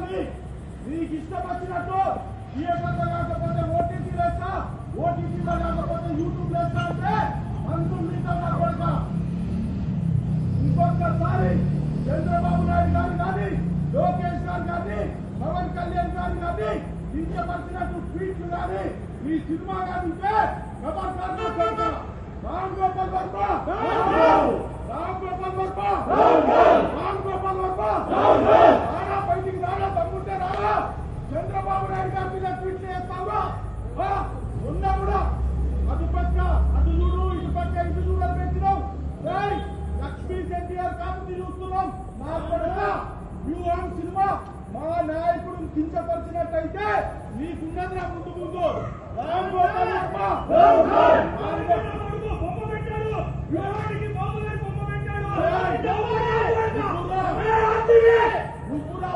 చేయాలి. నీకు ఇష్టం వచ్చినట్టు థియేటర్లో కాకపోతే ఓటీటీ వేస్తా, ఓటీటీలో కాకపోతే యూట్యూబ్ వేస్తా అంటే అందుకు మీతో కొడక. ఇంకొకసారి చంద్రబాబు నాయుడు గారు కానీ, లోకేష్ గారు కానీ, పవన్ కళ్యాణ్ గారు కానీ కించపరిచినట్టు ట్వీట్లు కానీ ఈ సినిమా కానీ ఉంటే రామ్ గోపాల్ వర్మ, రామ్ గోపాల్ వర్మ, రామ్ గోపాల్ వర్మ రానా, బయటికి రానా, తమ్ముంటే రానా. చంద్రబాబు నాయుడు గారి మీద ట్వీట్లు చేస్తావా? ఉన్నా కూడా అటు పక్క అటు చూడు, ఇటు పక్క ఇటు చూడని పెట్టినావు. లక్ష్మీ ఎన్టీఆర్ కాబట్టి చూస్తున్నాం. మా కూడా వ్యూహం సినిమా మా నాయకుడు కించపరిచినట్టయితే నీకున్నది నా ముందు ముందు రామ్ గోపాల్ వర్మ బొమ్మ పెట్టాడు, వ్యూహానికి బాబు గారి బొమ్మ పెట్టాడు. నువ్వు కూడా